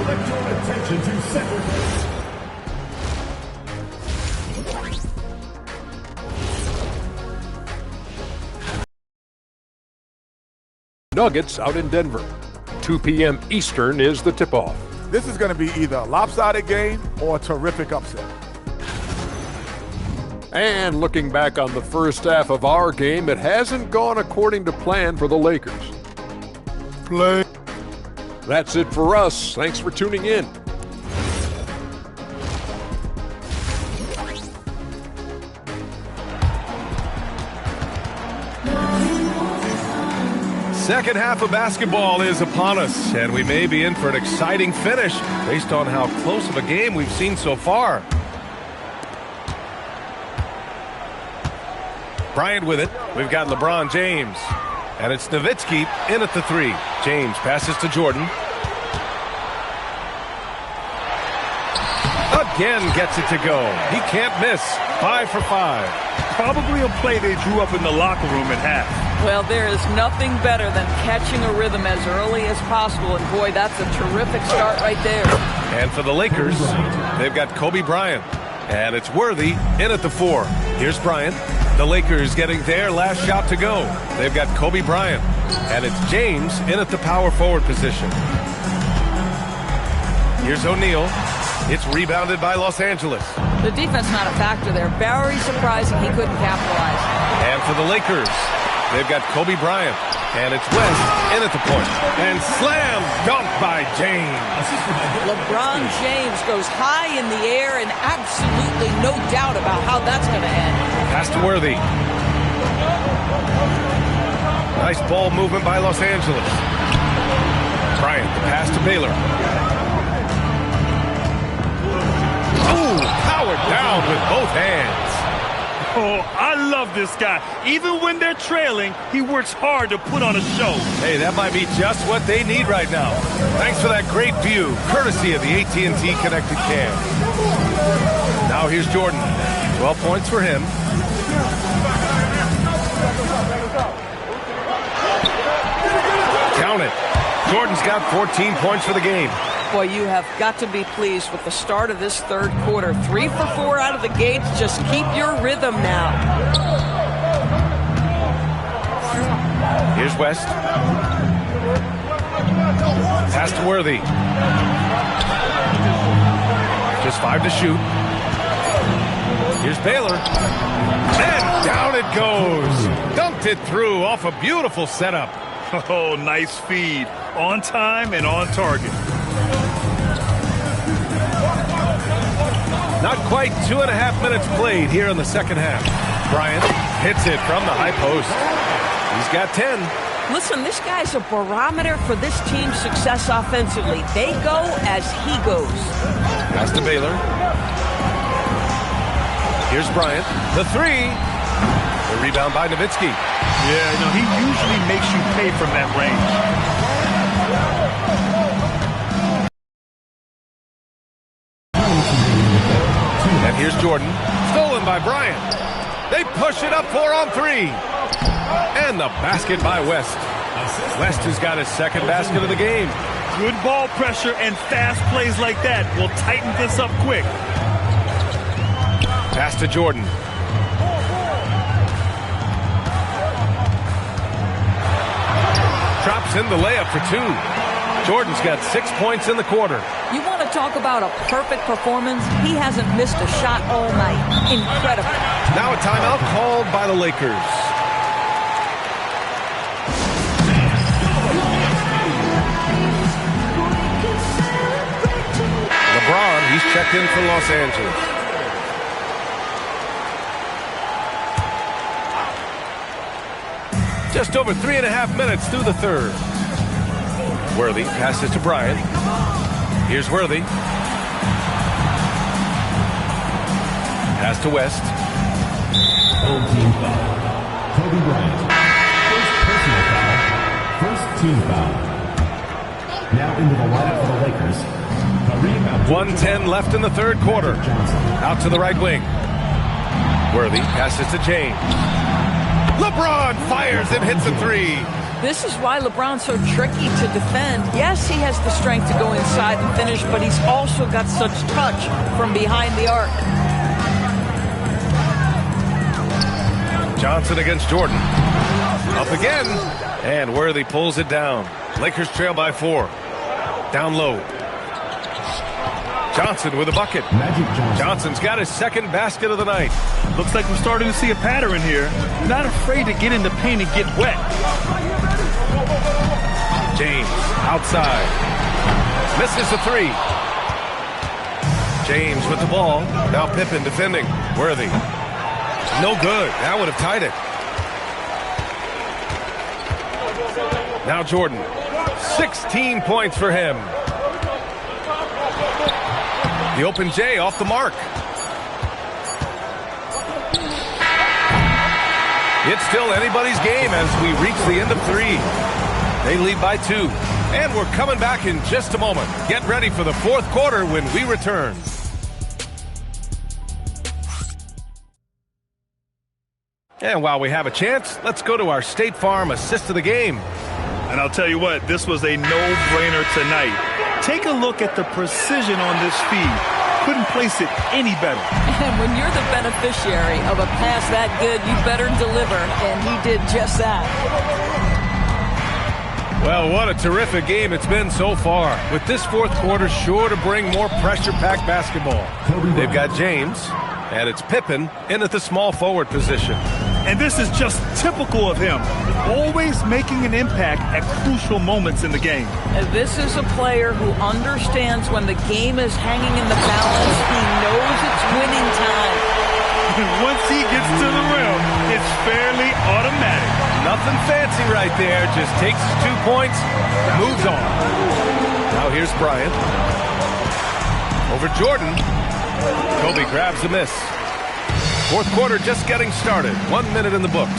direct your attention to center. Nuggets out in Denver. 2 p.m. Eastern is the tip-off. This is going to be either a lopsided game or a terrific upset. And looking back on the first half of our game, it hasn't gone according to plan for the Lakers. Play. That's it for us. Thanks for tuning in. Second half of basketball is upon us, and we may be in for an exciting finish based on how close of a game we've seen so far. Bryant with it. We've got LeBron James. And it's Nowitzki in at the three. James passes to Jordan. Again gets it to go. He can't miss. 5 for 5. Probably a play they drew up in the locker room at half. Well, there is nothing better than catching a rhythm as early as possible, and boy, that's a terrific start right there. And for the Lakers, they've got Kobe Bryant. And it's Worthy in at the 4. Here's Bryant. The Lakers getting their last shot to go. They've got Kobe Bryant. And it's James in at the power forward position. Here's O'Neal. It's rebounded by Los Angeles. The defense not a factor there. Very surprising he couldn't capitalize. And for the Lakers, they've got Kobe Bryant. And it's West in at the point. And slam dunk by James. LeBron James goes high in the air, and absolutely no doubt about how that's going to end. Pass to Worthy. Nice ball movement by Los Angeles. Bryant, the pass to Baylor. Ooh, powered down with both hands. Oh, I love this guy. Even when they're trailing, he works hard to put on a show. Hey, that might be just what they need right now. Thanks for that great view, courtesy of the AT&T Connected Cam. Now here's Jordan. 12 points for him. Count it. Jordan's got 14 points for the game. Boy, you have got to be pleased with the start of this third quarter. 3 for 4 out of the gates. Just keep your rhythm now. Here's West. Pass to Worthy. Just 5 to shoot. Here's Baylor. And down it goes. Dunked it through off a beautiful setup. Oh, nice feed. On time and on target. Not quite 2.5 minutes played here in the second half. Bryant hits it from the high post. He's got 10. Listen, this guy's a barometer for this team's success offensively. They go as he goes. Pass to Baylor. Here's Bryant. The 3. The rebound by Nowitzki. Yeah, no, he usually makes you pay from that range. And here's Jordan. Stolen by Bryant. They push it up 4 on 3. And the basket by West. West has got his second basket of the game. Good ball pressure and fast plays like that will tighten this up quick. Pass to Jordan. Drops in the layup for 2. Jordan's got 6 points in the quarter. You want to talk about a perfect performance? He hasn't missed a shot all night. Incredible. Now a timeout called by the Lakers. LeBron, he's checked in for Los Angeles. Just over 3.5 minutes through the third. Worthy passes to Bryant. Here's Worthy. Pass to West. Old team foul. Kobe Bryant. First personal foul. First team foul. Now into the lineup for the Lakers. Kareem Abdul-Jabbar. 1:10 left in the third quarter. Out to the right wing. Worthy passes to James. LeBron fires and hits a three. This is why LeBron's so tricky to defend. Yes, he has the strength to go inside and finish, but he's also got such touch from behind the arc. Johnson against Jordan. Up again. And Worthy pulls it down. Lakers trail by 4. Down low. Johnson with a bucket. Johnson's got his second basket of the night. Looks like we're starting to see a pattern here. Not afraid to get in the paint and get wet. James outside. Misses the three. James with the ball. Now Pippen defending. Worthy. No good. That would have tied it. Now Jordan. 16 points for him. The open J off the mark. It's still anybody's game as we reach the end of 3. They lead by 2. And we're coming back in just a moment. Get ready for the fourth quarter when we return. And while we have a chance, let's go to our State Farm assist of the game. And I'll tell you what, this was a no-brainer tonight. Take a look at the precision on this feed. Couldn't place it any better. And when you're the beneficiary of a pass that good, you better deliver, and he did just that. Well, what a terrific game it's been so far. With this fourth quarter sure to bring more pressure-packed basketball. They've got James, and it's Pippen in at the small forward position. And this is just typical of him, always making an impact at crucial moments in the game. And this is a player who understands when the game is hanging in the balance. He knows it's winning time. Once he gets to the rim, it's fairly automatic. Nothing fancy right there. Just takes his 2 points, moves on. Now here's Bryant. Over Jordan. Kobe grabs the miss. Fourth quarter just getting started. 1 minute in the books.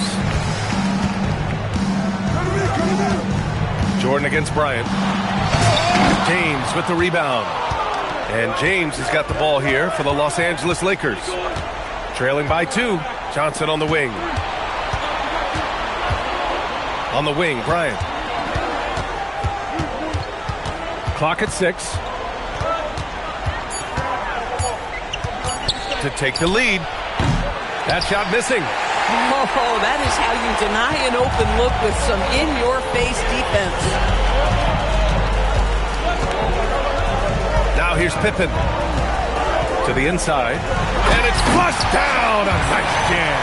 Jordan against Bryant. James with the rebound. And James has got the ball here for the Los Angeles Lakers. Trailing by 2. Johnson on the wing. On the wing, Bryant. Clock at 6. To take the lead. That shot missing. Oh, that is how you deny an open look with some in-your-face defense. Now here's Pippen. To the inside. And it's flushed down. A nice jam.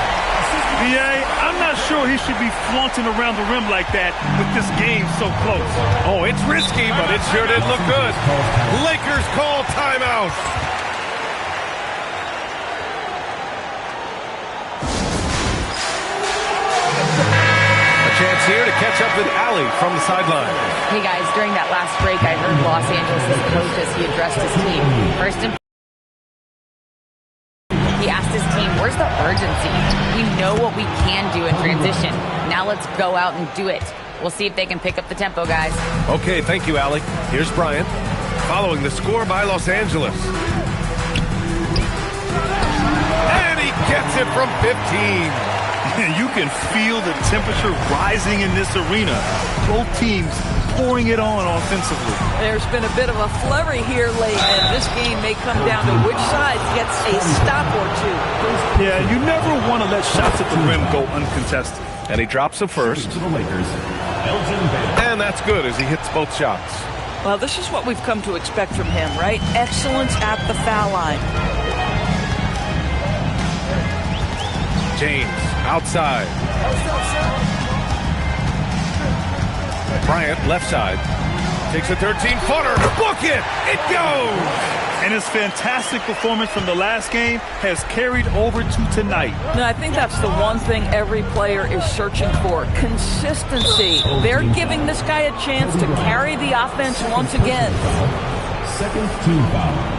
BA, I'm not sure he should be flaunting around the rim like that with this game so close. Oh, it's risky, but it sure did look good. Lakers call timeout. Chance here to catch up with Allie from the sideline. Hey guys, during that last break, I heard Los Angeles' coach as he addressed his team. First and he asked his team, where's the urgency? We know what we can do in transition. Now let's go out and do it. We'll see if they can pick up the tempo, guys. Okay, thank you, Allie. Here's Bryant, following the score by Los Angeles. And he gets it from 15. You can feel the temperature rising in this arena. Both teams pouring it on offensively. There's been a bit of a flurry here late, and this game may come down to which side gets a stop or two. Yeah, you never want to let shots at the rim go uncontested. And he drops the first. To the Lakers. And that's good as he hits both shots. Well, this is what we've come to expect from him, right? Excellence at the foul line. James outside. Bryant left side. Takes a 13-footer. Book it! It goes! And his fantastic performance from the last game has carried over to tonight. No, I think that's the one thing every player is searching for. Consistency. They're giving this guy a chance to carry the offense once again. Second team foul.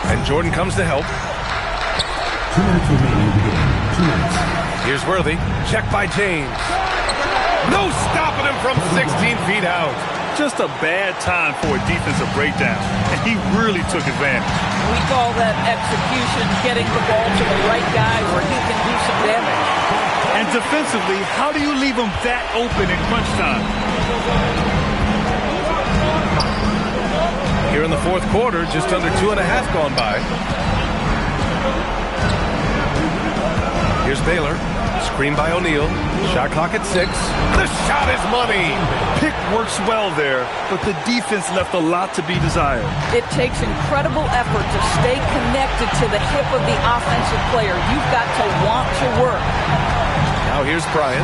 And Jordan comes to help. 2 minutes remaining in the game. 2 minutes. Here's Worthy. Check by James. No stopping him from 16 feet out. just a bad time for a defensive breakdown, and he really took advantage. We call that execution, getting the ball to the right guy where he can do some damage. And defensively, how do you leave him that open in crunch time? Here in the fourth quarter, just under 2.5 gone by. Here's Baylor. Screen by O'Neal. Shot clock at 6. The shot is money. Pick works well there, but the defense left a lot to be desired. It takes incredible effort to stay connected to the hip of the offensive player. You've got to want to work. Now here's Bryant.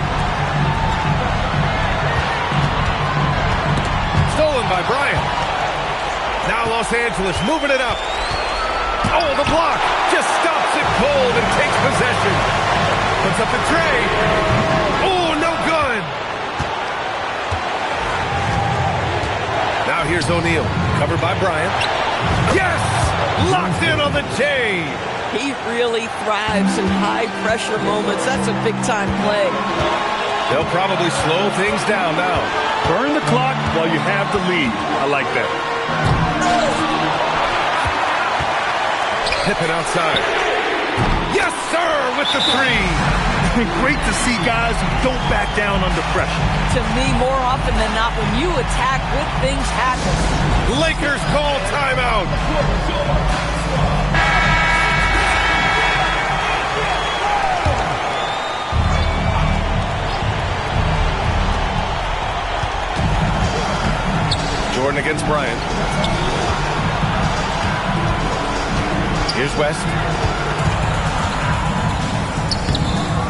Stolen by Bryant. Now Los Angeles moving it up. Oh, the block just stops it cold and takes possession. Puts up the tray. Oh, no good. Now here's O'Neal. Covered by Bryant. Yes! Locked in on the J. He really thrives in high-pressure moments. That's a big-time play. They'll probably slow things down now. Burn the clock while you have the lead. I like that. Pippen outside. Yes, sir, with the 3. Great to see guys who don't back down under pressure. To me, more often than not, when you attack, good things happen. Lakers call timeout. Jordan against Bryant. Here's West.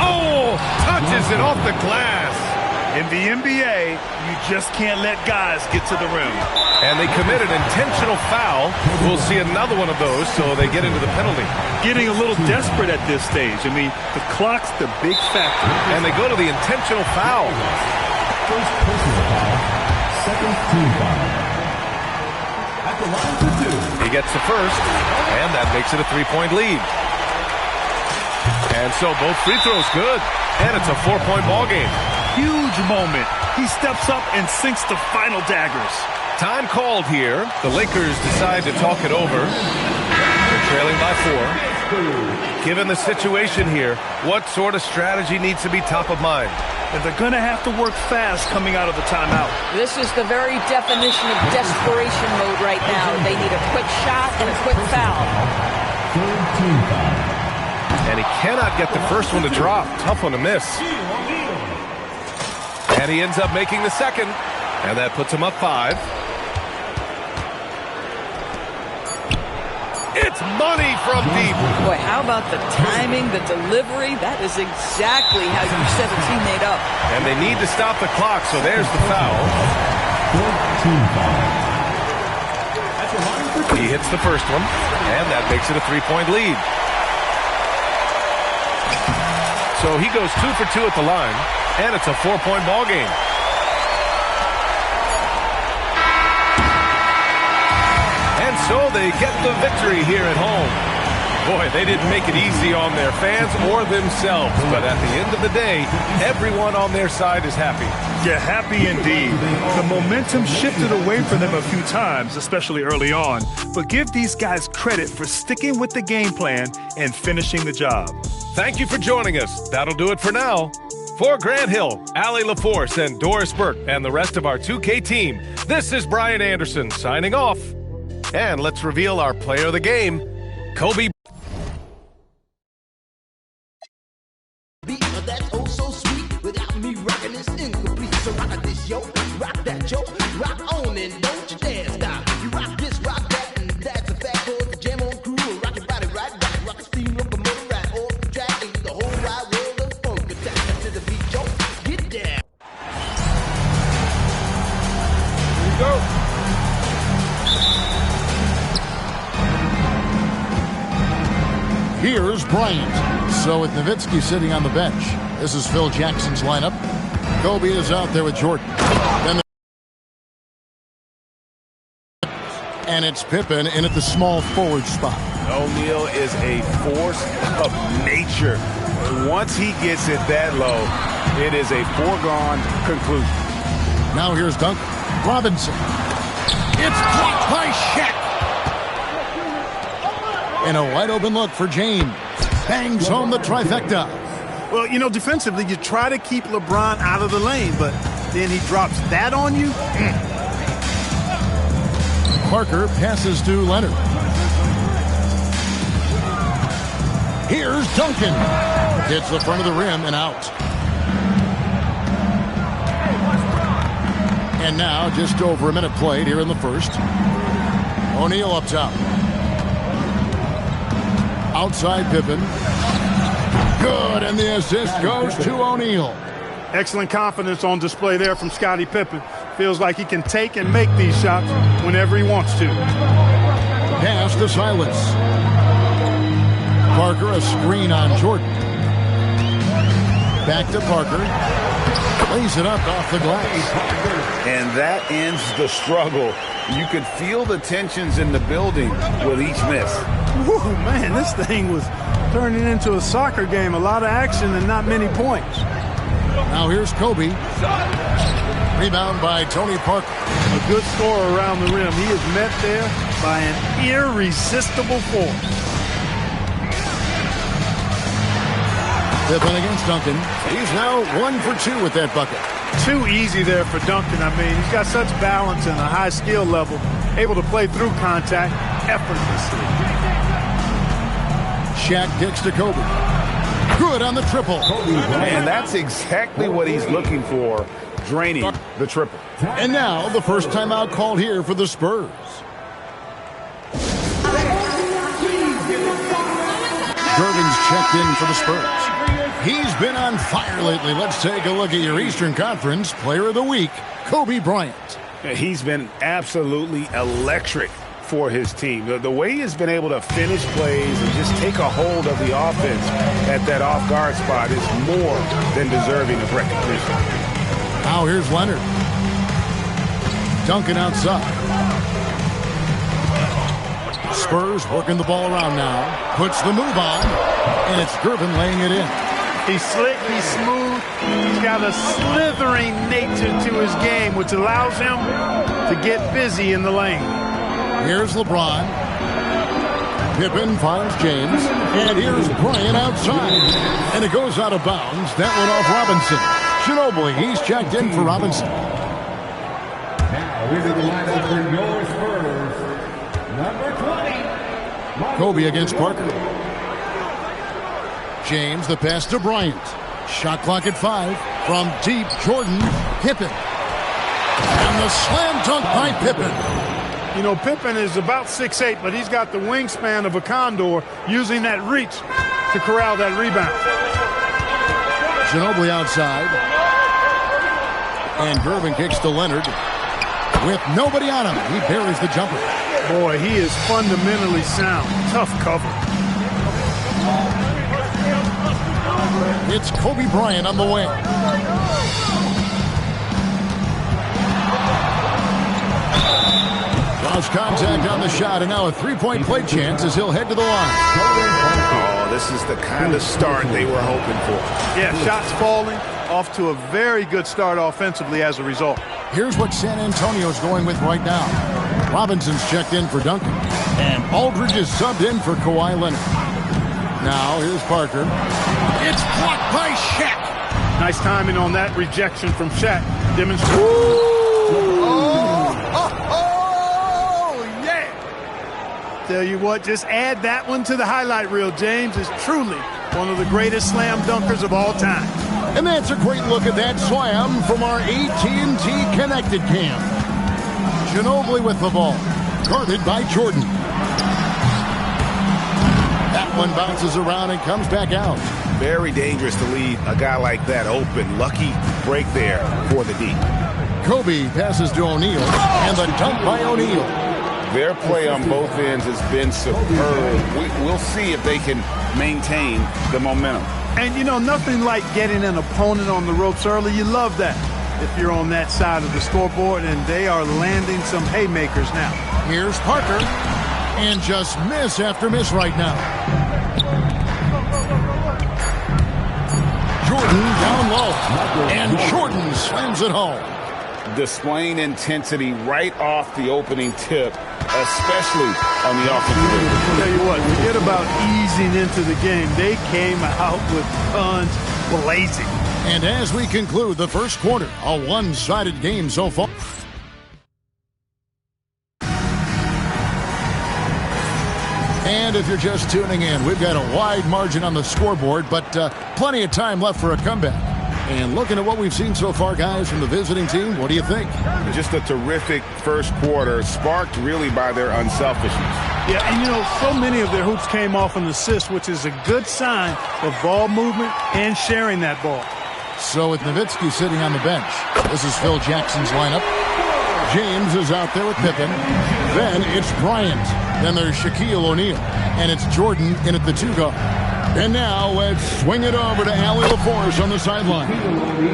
Oh, touches it off the glass. In the NBA, you just can't let guys get to the rim. And they commit an intentional foul. We'll see another one of those, so they get into the penalty. Getting a little desperate at this stage. I mean, the clock's the big factor. And they go to the intentional foul. First personal foul. Second team foul. At the line for 2. He gets the first, and that makes it a 3-point lead. And so both free throws good, and it's a 4-point ball game. Huge moment. He steps up and sinks the final daggers. Time called here. The Lakers decide to talk it over. They're trailing by 4. Given the situation here, what sort of strategy needs to be top of mind? And they're going to have to work fast coming out of the timeout. This is the very definition of desperation mode right now. They need a quick shot and a quick foul. Third team foul. And he cannot get the first one to drop. Tough one to miss. And he ends up making the second. And that puts him up 5. It's money from deep. Boy, how about the timing, the delivery? That is exactly how you set a teammate up. And they need to stop the clock, so there's the foul. Fourth team foul. At the line for 2. He hits the first one, and that makes it a 3-point lead. So he goes 2 for 2 at the line, and it's a 4-point ball game. And so they get the victory here at home. Boy, they didn't make it easy on their fans or themselves, but at the end of the day, everyone on their side is happy. Yeah, happy indeed. The momentum shifted away from them a few times, especially early on, but give these guys credit for sticking with the game plan and finishing the job. Thank you for joining us. That'll do it for now. For Grant Hill, Allie LaForce, and Doris Burke, and the rest of our 2K team, this is Brian Anderson signing off. And let's reveal our player of the game, Kobe. That's oh so sweet. Without me rocking this incomplete. So rock this, yo, rock that, yo, rock on and don't you dare stop. You rock this, rock that, and that's a fact. For the jam on crew, rock your body right back, rock a steam locomotive right off the track, and the whole wide world of funk attack to the beat, yo, get down. Here we go. Here's Bryant. So with Nowitzki sitting on the bench, this is Phil Jackson's lineup. Kobe is out there with Jordan. And it's Pippen in at the small forward spot. O'Neal is a force of nature. Once he gets it that low, it is a foregone conclusion. Now here's Duncan. Robinson. It's blocked by Shaq. And a wide open look for James. Bangs home the trifecta. Well, you know, defensively, you try to keep LeBron out of the lane, but then he drops that on you. Parker passes to Leonard. Here's Duncan. Hits the front of the rim and out. And now just over a minute played here in the first. O'Neal up top. Outside Pippen. Good, and the assist goes to O'Neal. Excellent confidence on display there from Scottie Pippen. Feels like he can take and make these shots whenever he wants to. Pass to Silas. Parker, a screen on Jordan. Back to Parker. Lays it up off the glass. And that ends the struggle. You could feel the tensions in the building with each miss. Woo, man, this thing was turning into a soccer game. A lot of action and not many points. Now here's Kobe. Rebound by Tony Parker. A good scorer around the rim. He is met there by an irresistible force. Pippen against Duncan. He's now 1 for 2 with that bucket. Too easy there for Duncan. I mean, he's got such balance and a high skill level, able to play through contact effortlessly. Shaq kicks to Kobe. Good on the triple. And that's exactly what he's looking for, draining the triple. And now the first timeout called here for the Spurs. Gervin's checked in for the Spurs. He's been on fire lately. Let's take a look at your Eastern Conference Player of the Week, Kobe Bryant. He's been absolutely electric for his team. The way he's been able to finish plays and just take a hold of the offense at that off-guard spot is more than deserving of recognition. Now here's Leonard. Duncan outside. Spurs working the ball around now. Puts the move on, and it's Gervin laying it in. He's slick, he's smooth, he's got a slithering nature to his game, which allows him to get busy in the lane. Here's LeBron. Pippen finds James, and here's Bryant outside. And it goes out of bounds. That one off Robinson. Ginobili, he's checked in for Robinson. Now into the lineup for your Spurs, number 20. Kobe against Parker. James, the pass to Bryant. Shot clock at 5. From deep, Jordan, Pippen. And the slam dunk by Pippen. You know, Pippen is about 6'8", but he's got the wingspan of a condor, using that reach to corral that rebound. Ginobili outside. And Gervin kicks to Leonard. With nobody on him, he buries the jumper. Boy, he is fundamentally sound. Tough cover. It's Kobe Bryant on the wing. Draws contact on the shot, and now a three-point play chance as he'll head to the line. Oh, this is the kind of start they were hoping for. Yeah, shots falling. Off to a very good start offensively as a result. Here's what San Antonio's going with right now. Robinson's checked in for Duncan. And Aldridge is subbed in for Kawhi Leonard. Now, here's Parker. It's blocked by Shaq. Nice timing on that rejection from Shaq. Demonstrating. Yeah. Tell you what, just add that one to the highlight reel. James is truly one of the greatest slam dunkers of all time. And that's a great look at that slam from our AT&T Connected Cam. Ginobili with the ball. Guarded by Jordan. That one bounces around and comes back out. Very dangerous to leave a guy like that open. Lucky break there for the D. Kobe passes to O'Neal. And the dunk by O'Neal. Their play on both ends has been superb. We'll see if they can maintain the momentum. And, you know, nothing like getting an opponent on the ropes early. You love that if you're on that side of the scoreboard, and they are landing some haymakers now. Here's Parker. And just miss after miss right now. Jordan down low. And Jordan slams it home. displaying intensity right off the opening tip, especially on the offensive end. I'll tell you what, forget about easing into the game. They came out with guns blazing. And as we conclude the first quarter, a one-sided game so far. And if you're just tuning in, we've got a wide margin on the scoreboard, but plenty of time left for a comeback. And looking at what we've seen so far, guys, from the visiting team, what do you think? Just a terrific first quarter, sparked really by their unselfishness. Yeah, and you know, so many of their hoops came off an assist, which is a good sign of ball movement and sharing that ball. So with Nowitzki sitting on the bench, this is Phil Jackson's lineup. James is out there with Pippen. Then it's Bryant. Then there's Shaquille O'Neal. And it's Jordan in at the 2-guard. And now let's swing it over to Allie LaForce on the sideline.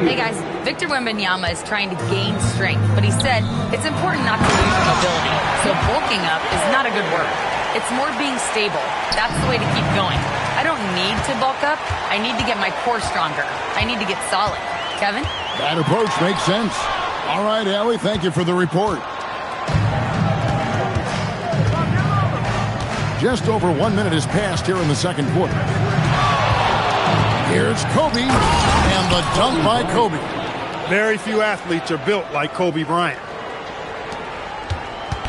Hey guys, Victor Wembanyama is trying to gain strength, but he said it's important not to lose your mobility. So bulking up is not a good word. It's more being stable. That's the way to keep going. I don't need to bulk up. I need to get my core stronger. I need to get solid. Kevin? That approach makes sense. All right, Allie, thank you for the report. Just over 1 minute has passed here in the second quarter. Here's Kobe, and the dunk by Kobe. Very few athletes are built like Kobe Bryant.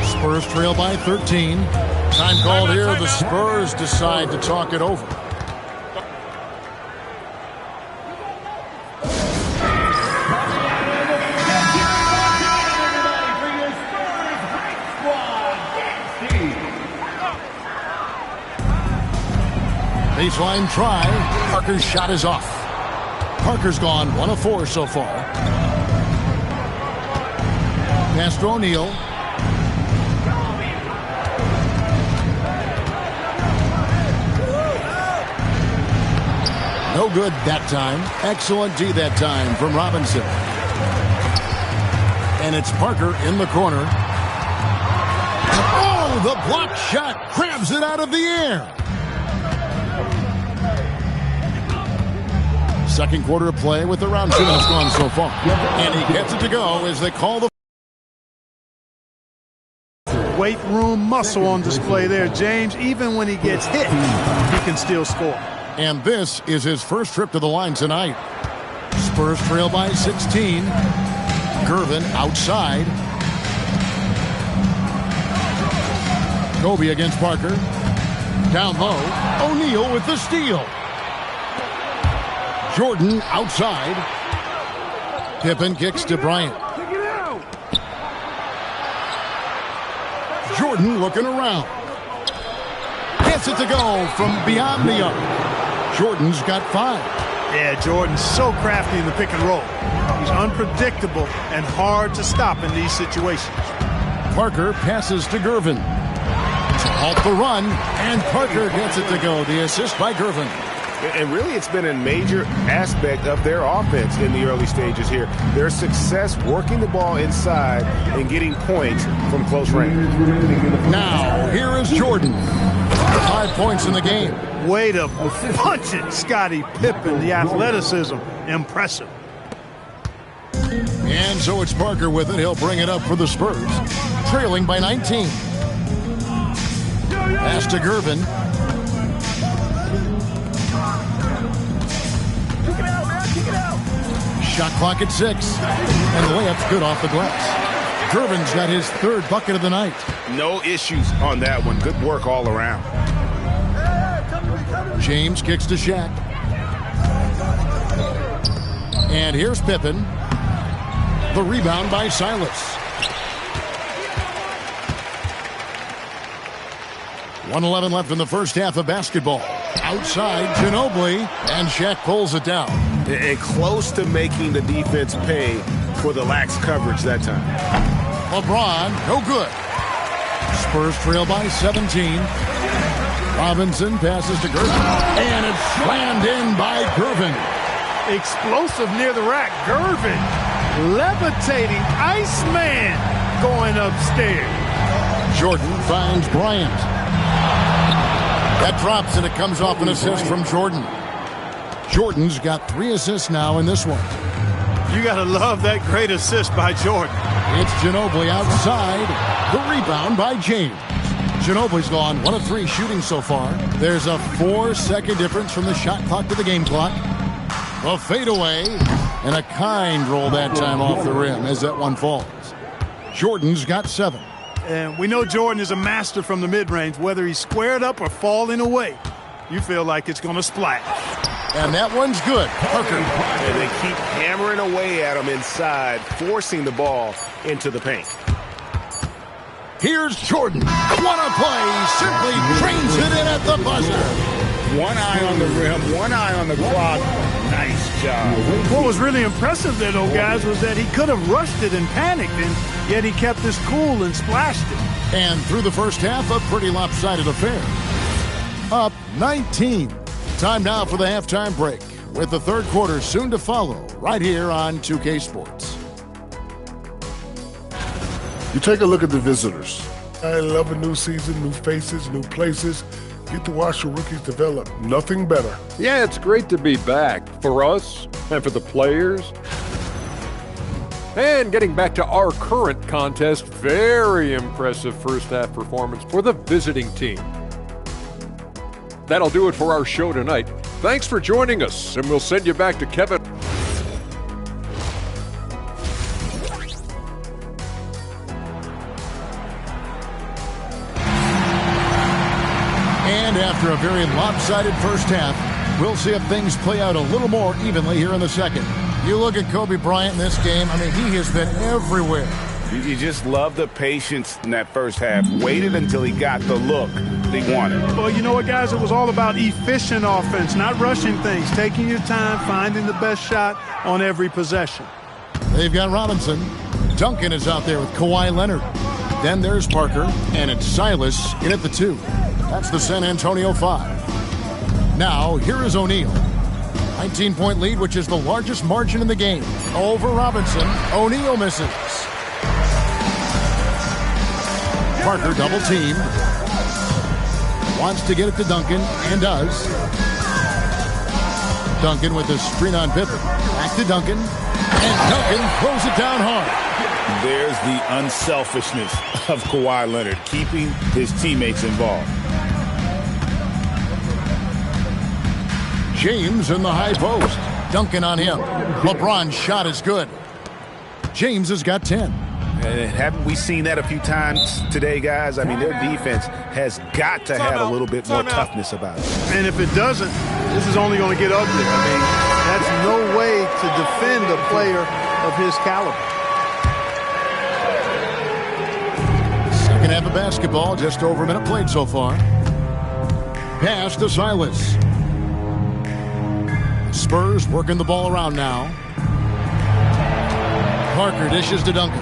Spurs trail by 13. Time called here. The Spurs decide to talk it over. Baseline try. Parker's shot is off. Parker's gone 1 of 4 so far. Pass to O'Neal. No good that time. Excellent D that time from Robinson. And it's Parker in the corner. Oh, the block shot grabs it out of the air. Second quarter of play with around 2 minutes gone so far. And he gets it to go as they call the... Weight room muscle on display there, James. Even when he gets hit, he can still score. And this is his first trip to the line tonight. Spurs trail by 16. Gervin outside. Kobe against Parker. Down low. O'Neal with the steal. Jordan outside. Pippen kicks to Bryant. Jordan looking around. Gets it to go from beyond the arc. Jordan's got 5. Yeah, Jordan's so crafty in the pick and roll. He's unpredictable and hard to stop in these situations. Parker passes to Gervin. To halt the run, and Parker gets it to go. The assist by Gervin. And really, it's been a major aspect of their offense in the early stages here. Their success working the ball inside and getting points from close range. Now, here is Jordan. 5 points in the game. Way to punch it, Scottie Pippen. The athleticism, impressive. And so it's Parker with it. He'll bring it up for the Spurs. Trailing by 19. Pass to Gervin. Shot clock at 6. And the layup's good off the glass. Gervin's got his 3rd bucket of the night. No issues on that one. Good work all around. James kicks to Shaq. And here's Pippen. The rebound by Silas. 1:11 left in the first half of basketball. Outside, Ginobili, and Shaq pulls it down. And close to making the defense pay for the lax coverage that time. LeBron, no good. Spurs trail by 17. Robinson passes to Gervin. And it's slammed in by Gervin. Explosive near the rack. Gervin levitating. Iceman going upstairs. Jordan finds Bryant. That drops and it comes off an assist from Jordan. Jordan's got 3 assists now in this one. You got to love that great assist by Jordan. It's Ginobili outside. The rebound by James. Ginobili's gone 1 of 3 shooting so far. There's a 4-second difference from the shot clock to the game clock. A fadeaway and a kind roll that time off the rim as that one falls. Jordan's got 7. And we know Jordan is a master from the mid-range. Whether he's squared up or falling away, you feel like it's going to splash. And that one's good. Parker. And they keep hammering away at him inside, forcing the ball into the paint. Here's Jordan. What a play. Simply drains it in at the buzzer. One eye on the rim, one eye on the clock. Nice job. What was really impressive there, though, guys, was that he could have rushed it and panicked, and yet he kept his cool and splashed it. And through the first half, a pretty lopsided affair. Up 19. Time now for the halftime break, with the third quarter soon to follow, right here on 2K Sports. You take a look at the visitors. I love a new season, new faces, new places. Get to watch your rookies develop. Nothing better. Yeah, it's great to be back for us and for the players. And getting back to our current contest, very impressive first half performance for the visiting team. That'll do it for our show tonight. Thanks for joining us, and we'll send you back to Kevin. And after a very lopsided first half, we'll see if things play out a little more evenly here in the second. You look at Kobe Bryant in this game, I mean, he has been everywhere. You just love the patience in that first half. Waited until he got the look he wanted. Well, you know what, guys? It was all about efficient offense, not rushing things, taking your time, finding the best shot on every possession. They've got Robinson. Duncan is out there with Kawhi Leonard. Then there's Parker, and it's Silas in at the 2. That's the San Antonio 5. Now, here is O'Neal. 19-point lead, which is the largest margin in the game. Over Robinson. O'Neal misses. Parker double-teamed. Wants to get it to Duncan, and does. Duncan with the screen on Pippen. Back to Duncan. And Duncan throws it down hard. There's the unselfishness of Kawhi Leonard, keeping his teammates involved. James in the high post. Duncan on him. LeBron's shot is good. James has got 10. Haven't we seen that a few times today, guys? I mean, their defense has got to have a little bit more toughness about it. And if it doesn't, this is only going to get ugly. I mean, that's no way to defend a player of his caliber. Second half of basketball, just over a minute played so far. Pass to Silas. Spurs working the ball around now. Parker dishes to Duncan.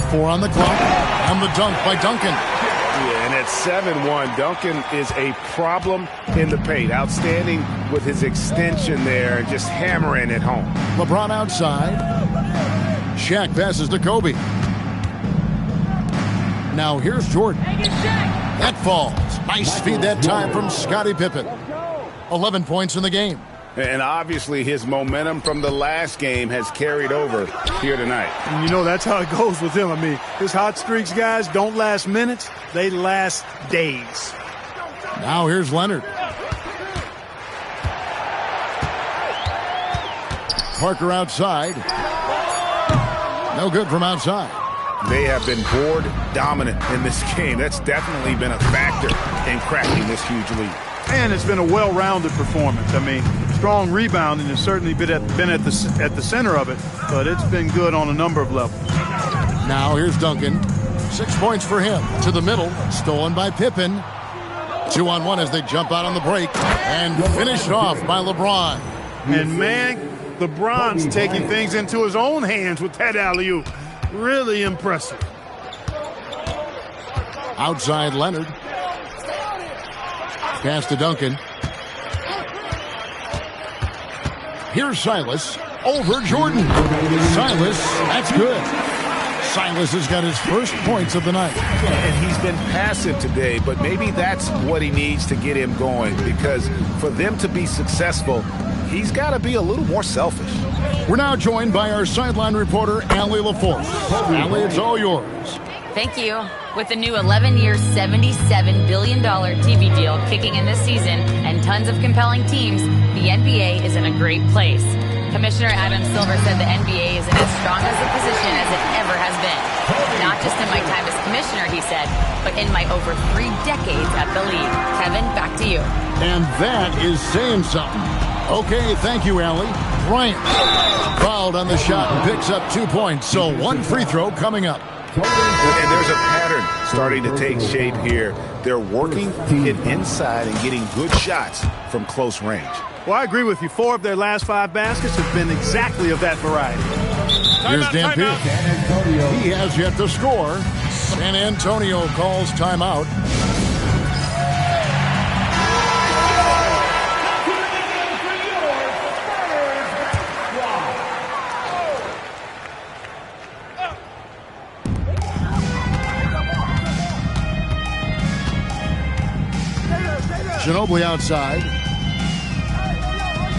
4 on the clock. And the dunk by Duncan. Yeah, and at 7-1, Duncan is a problem in the paint. Outstanding with his extension there and just hammering it home. LeBron outside. Shaq passes to Kobe. Now here's Jordan. That falls. Nice feed that time from Scottie Pippen. 11 points in the game. And obviously his momentum from the last game has carried over here tonight. And you know, that's how it goes with him. I mean, his hot streaks, guys, don't last minutes. They last days. Now here's Leonard. Parker outside. No good from outside. They have been board dominant in this game. That's definitely been a factor in cracking this huge lead. And it's been a well-rounded performance. I mean, strong rebounding has certainly been at the center of it, but it's been good on a number of levels. Now here's Duncan. 6 points for him. To the middle. Stolen by Pippen. 2-on-1 as they jump out on the break. And finished off by LeBron. And, man, LeBron's taking things into his own hands with that alley-oop. Really impressive. Outside Leonard. Pass to Duncan. Here's Silas. Over Jordan. Silas, that's good. Silas has got his first points of the night. And he's been passive today, but maybe that's what he needs to get him going, because for them to be successful, he's got to be a little more selfish. We're now joined by our sideline reporter, Allie LaForce. Allie, it's all yours. Thank you. With the new 11-year, $77 billion TV deal kicking in this season and tons of compelling teams, the NBA is in a great place. Commissioner Adam Silver said the NBA is in as strong as a position as it ever has been. Not just in my time as commissioner, he said, but in my over 3 decades at the league. Kevin, back to you. And that is saying something. Okay, thank you, Allie. Bryant fouled on the shot and picks up 2 points, so 1 free throw coming up. And there's a pattern starting to take shape here. They're working it inside and getting good shots from close range. Well, I agree with you. 4 of their last 5 baskets have been exactly of that variety. Here's Dan Pierce. He has yet to score. San Antonio calls timeout. Ginobili outside.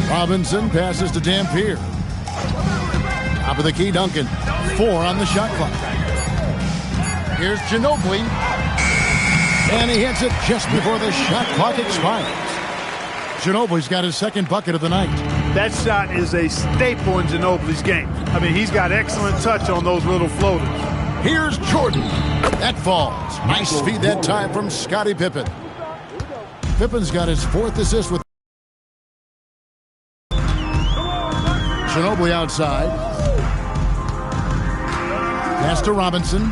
Robinson passes to Dampier. Top of the key, Duncan. 4 on the shot clock. Here's Ginobili. And he hits it just before the shot clock expires. Ginobili's got his 2nd bucket of the night. That shot is a staple in Ginobili's game. I mean, he's got excellent touch on those little floaters. Here's Jordan. That falls. Nice feed that time from Scottie Pippen. Pippen's got his 4th assist with Ginobili outside. Pass to Robinson.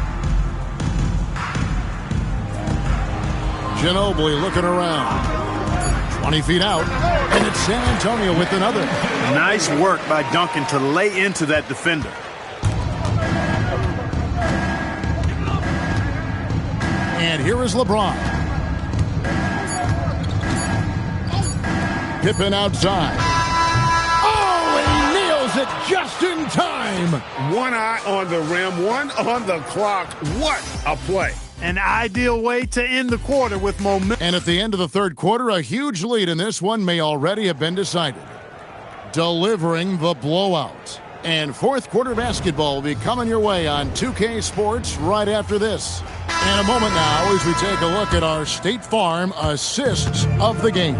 Ginobili looking around. 20 feet out. And it's San Antonio with another. Nice work by Duncan to lay into that defender. And here is LeBron. Pippen outside. Oh, and he nails it just in time. 1 eye on the rim, 1 on the clock. What a play. An ideal way to end the quarter with momentum. And at the end of the 3rd quarter, a huge lead in this one may already have been decided. Delivering the blowout. And 4th quarter basketball will be coming your way on 2K Sports right after this. And a moment now as we take a look at our State Farm assists of the game.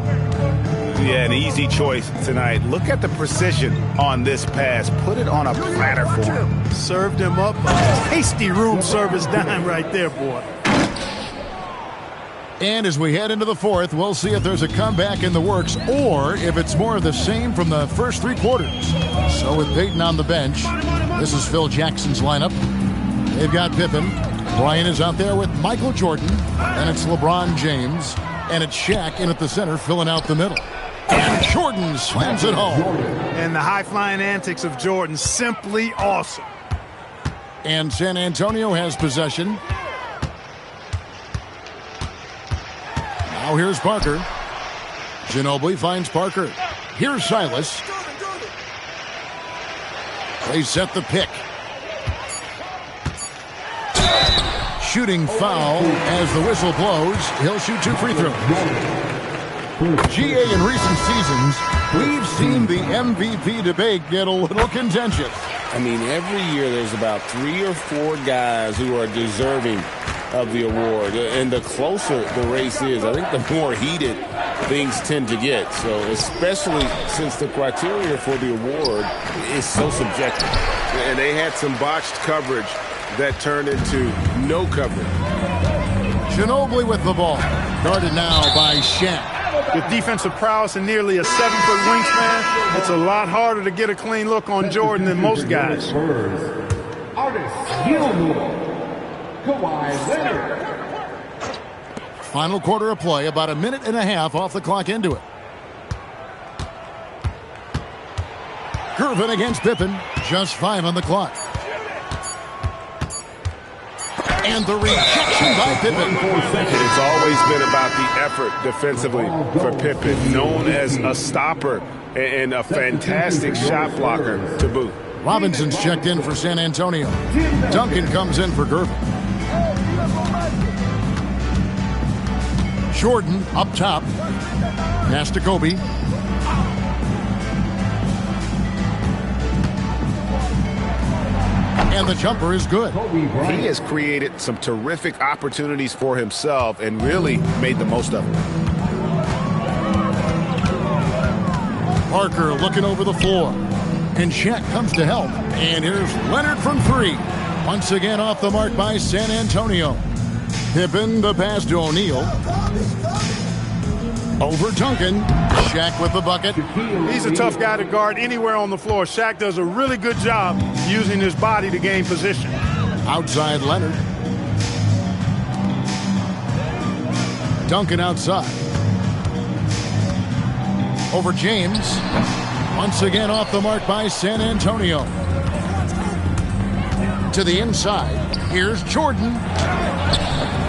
Yeah, an easy choice tonight. Look at the precision on this pass. Put it on a platter for him. Served him up a tasty room service dime right there, boy. And as we head into the 4th, we'll see if there's a comeback in the works or if it's more of the same from the first 3 quarters. So with Peyton on the bench, this is Phil Jackson's lineup. They've got Pippen. Bryant is out there with Michael Jordan. And it's LeBron James. And it's Shaq in at the center filling out the middle. And Jordan slams it home. And the high-flying antics of Jordan, simply awesome. And San Antonio has possession. Now here's Parker. Ginobili finds Parker. Here's Silas. They set the pick. Shooting foul as the whistle blows. He'll shoot 2 free throws. GA, in recent seasons, we've seen the MVP debate get a little contentious. I mean, every year there's about 3 or 4 guys who are deserving of the award. And the closer the race is, I think the more heated things tend to get. So especially since the criteria for the award is so subjective. And they had some botched coverage that turned into no coverage. Ginobili with the ball. Guarded now by Shaq. With defensive prowess and nearly a 7-foot wingspan, it's a lot harder to get a clean look on Jordan than most guys. Final quarter of play, about 1.5 minutes off the clock into it. Gervin against Pippen, just 5 on the clock. And the rejection by Pippen. It's always been about the effort defensively for Pippen, known as a stopper and a fantastic shot blocker to boot. Robinson's checked in for San Antonio. Duncan comes in for Gervin. Jordan up top. Pass to Kobe. And the jumper is good. He has created some terrific opportunities for himself and really made the most of it. Parker looking over the floor. And Shaq comes to help. And here's Leonard from three. Once again off the mark by San Antonio. Pippen the pass to O'Neal. Over Duncan. Shaq with the bucket. He's a tough guy to guard anywhere on the floor. Shaq does a really good job using his body to gain position. Outside Leonard. Duncan outside. Over James. Once again off the mark by San Antonio. To the inside. Here's Jordan.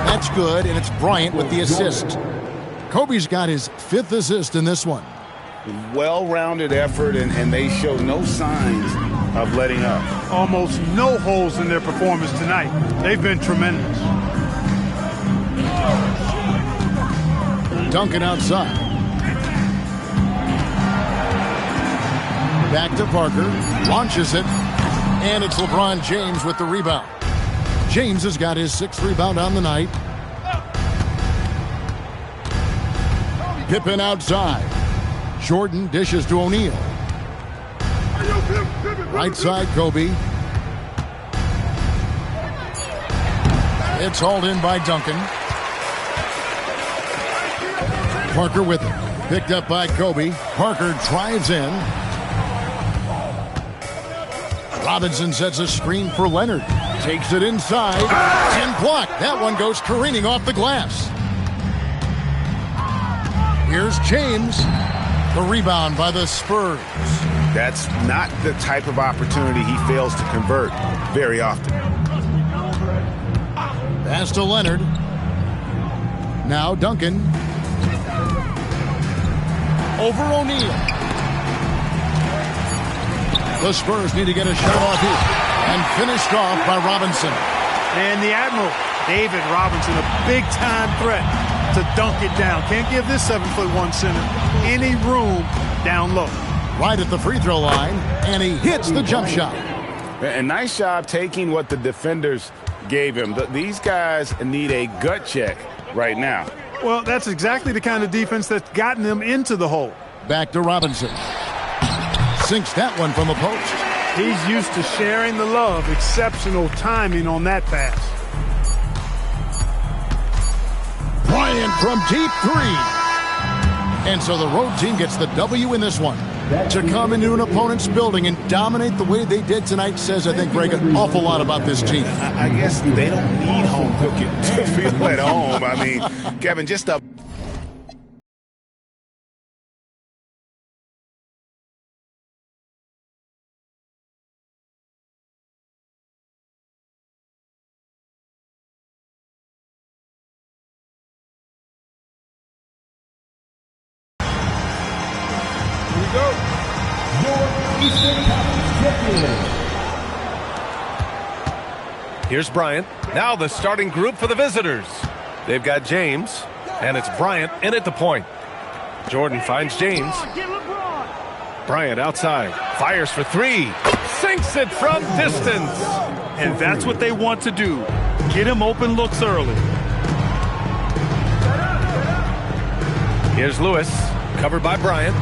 That's good, and it's Bryant with the assist. Kobe's got his 5th assist in this one. Well-rounded effort, and they show no signs of letting up. Almost no holes in their performance tonight. They've been tremendous. Duncan outside. Back to Parker. Launches it. And it's LeBron James with the rebound. James has got his 6th rebound on the night. Pippen outside. Jordan dishes to O'Neal. Right side, Kobe. It's hauled in by Duncan. Parker with it. Picked up by Kobe. Parker drives in. Robinson sets a screen for Leonard. Takes it inside. And blocked. That one goes careening off the glass. Here's James. The rebound by the Spurs. That's not the type of opportunity he fails to convert very often. Pass to Leonard. Now Duncan. Over O'Neal. The Spurs need to get a shot off here. And finished off by Robinson. And the Admiral, David Robinson, a big-time threat to dunk it down. Can't give this 7'1" center any room down low. Right at the free throw line, and he hits the jump shot. A nice job taking what the defenders gave him. These guys need a gut check right now. Well, that's exactly the kind of defense that's gotten them into the hole. Back to Robinson. Sinks that one from the post. He's used to sharing the love. Exceptional timing on that pass. Bryant from deep three. And so the road team gets the W in this one. To come into an opponent's building and dominate the way they did tonight says, I think, Greg, an awful lot about this team. I guess they don't need home cooking to feel at home. I mean, Kevin, just a... Here's Bryant. Now the starting group for the visitors. They've got James, and it's Bryant in at the point. Jordan finds James. Bryant outside. Fires for three. Sinks it from distance. And that's what they want to do. Get him open looks early. Here's Lewis. Covered by Bryant.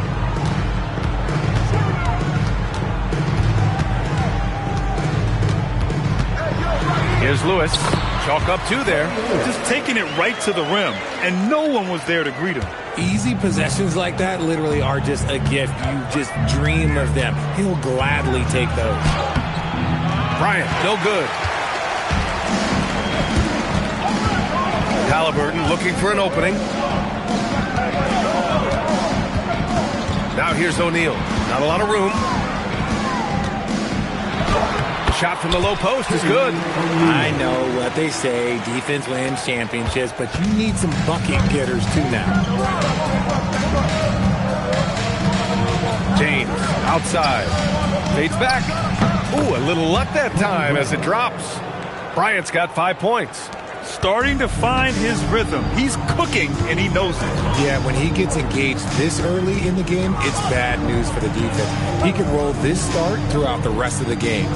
Here's Lewis. Chalk up two there. Just taking it right to the rim, and no one was there to greet him. Easy possessions like that literally are just a gift. You just dream of them. He'll gladly take those. Bryant, no good. Halliburton looking for an opening. Now here's O'Neal. Not a lot of room. Shot from the low post is good. I know what they say, defense wins championships, but you need some bucket getters too now. James outside. Fades back. Ooh, a little luck that time as it drops. Bryant's got 5 points. starting to find his rhythm. He's cooking, and he knows it. Yeah, when he gets engaged this early in the game, it's bad news for the defense. He can roll this start throughout the rest of the game.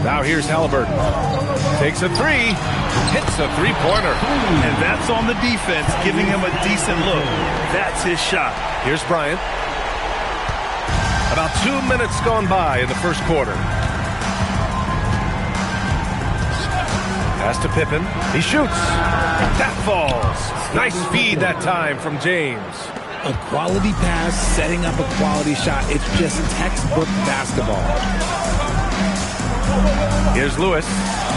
Now here's Halliburton. Takes a three. Hits a three-pointer. And that's on the defense, giving him a decent look. That's his shot. Here's Bryant. About 2 minutes gone by in the first quarter. Pass to Pippen. He shoots. That falls. Nice feed that time from James. A quality pass, setting up a quality shot. It's just textbook basketball. Here's Lewis.